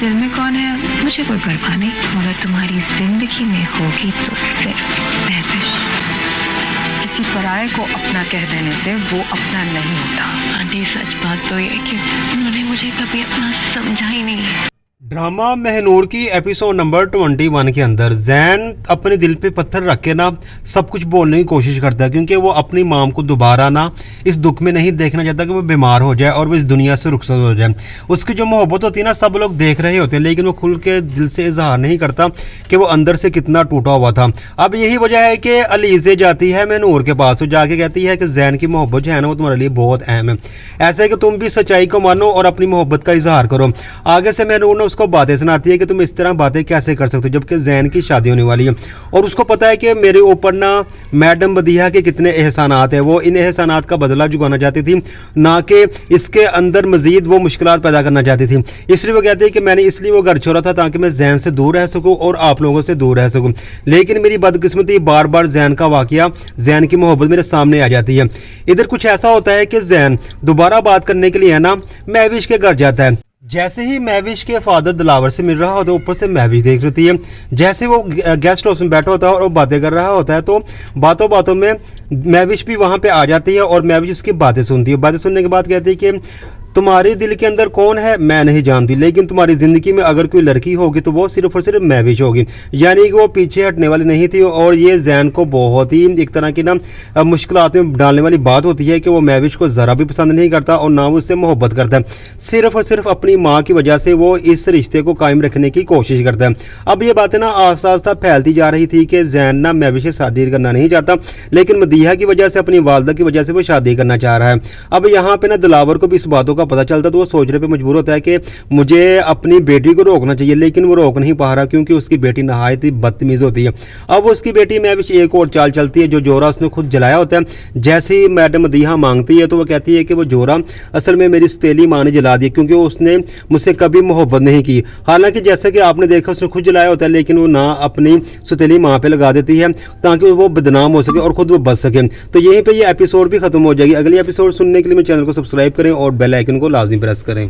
दिल में कौन है मुझे कोई परवाह नहीं, मगर तुम्हारी जिंदगी में होगी तो सिर्फ महविश। किसी पराये को अपना कह देने से वो अपना नहीं होता। आंटी सच बात तो ये है कि उन्होंने मुझे कभी अपना समझा ही नहीं है। ड्रामा महनूर की एपिसोड नंबर 21 के अंदर जैन अपने दिल पे पत्थर रख के ना सब कुछ बोलने की कोशिश करता है, क्योंकि वो अपनी माम को दोबारा ना इस दुख में नहीं देखना चाहता कि वो बीमार हो जाए और वो इस दुनिया से रुखसत हो जाए। उसकी जो मोहब्बत होती है ना सब लोग देख रहे होते हैं, लेकिन वो खुल के दिल से इजहार नहीं करता कि वो अंदर से कितना टूटा हुआ था। अब यही वजह है कि अलीज़े जाती है महनूर के पास, वो जाके कहती है कि जैन की मोहब्बत जो है ना वो तुम्हारे लिए बहुत अहम है, ऐसा है कि तुम भी सच्चाई को मानो और अपनी मोहब्बत का इजहार करो। आगे से महनूर ने उसको बातें सुनाती है कि तुम इस तरह बातें कैसे कर सकते हो जबकि जैन की शादी होने वाली है, और उसको पता है कि मेरे ऊपर ना मैडम बदिया के कितने एहसानात है, वो इन एहसानात का बदला चुकाना चाहती थी, ना कि इसके अंदर मजीद वो मुश्किलात पैदा करना चाहती थी। इसलिए वो कहती है कि मैंने इसलिए वो घर छोड़ा था ताकि मैं जैन से दूर रह सकूँ और आप लोगों से दूर रह सकूँ, लेकिन मेरी बदकिस्मती बार बार जैन का वाकया, जैन की मोहब्बत मेरे सामने आ जाती है। इधर कुछ ऐसा होता है कि जैन दोबारा बात करने के लिए है ना महविश के घर जाता है। जैसे ही महविश के फादर दिलावर से मिल रहा होता है, ऊपर से महविश देख रही है। जैसे वो गेस्ट हाउस में बैठा होता है और वो बातें कर रहा होता है, तो बातों बातों में महविश भी वहाँ पे आ जाती है और महविश उसकी बातें सुनती है। बातें सुनने के बाद कहती है कि तुम्हारे दिल के अंदर कौन है मैं नहीं जानती, लेकिन तुम्हारी ज़िंदगी में अगर कोई लड़की होगी तो वो सिर्फ और सिर्फ महविश होगी। यानी कि वो पीछे हटने वाली नहीं थी, और ये जैन को बहुत ही एक तरह की ना मुश्किलात में डालने वाली बात होती है कि वो महविश को ज़रा भी पसंद नहीं करता और ना वो उससे मोहब्बत करता है। सिर्फ और सिर्फ अपनी माँ की वजह से वो इस रिश्ते को कायम रखने की कोशिश करता है। अब ये बातें ना आस्ता आस्ता फैलती जा रही थी कि जैन ना महविश से शादी करना नहीं चाहता, लेकिन मदीहा की वजह से, अपनी वालदा की वजह से वो शादी करना चाह रहा है। अब यहाँ पे ना दिलावर को भी इस बातों का पता चलता, तो वो सोचने पे मजबूर होता है कि मुझे अपनी बेटी को रोकना चाहिए, लेकिन वो रोक नहीं पा रहा क्योंकि उसकी बेटी नहायत ही बदतमीज होती है। अब उसकी बेटी महविश एक और चाल चलती है जो जोरा उसने खुद जलाया होता है। जैसे ही मैडम मदीहा मांगती है तो वो कहती है कि वो जोरा असल में मेरी सौतेली माँ ने जला दी, क्योंकि उसने मुझसे कभी मोहब्बत नहीं की। हालांकि जैसा कि आपने देखा उसने खुद जलाया होता है, लेकिन वो ना अपनी सौतेली माँ पे लगा देती है ताकि वो बदनाम हो सके और खुद वो बच सके। तो यहीं पे ये एपिसोड भी खत्म हो जाएगी। अगली एपिसोड सुनने के लिए मेरे चैनल को सब्सक्राइब करें और बेल आइकन को लाजमी प्रेस करें।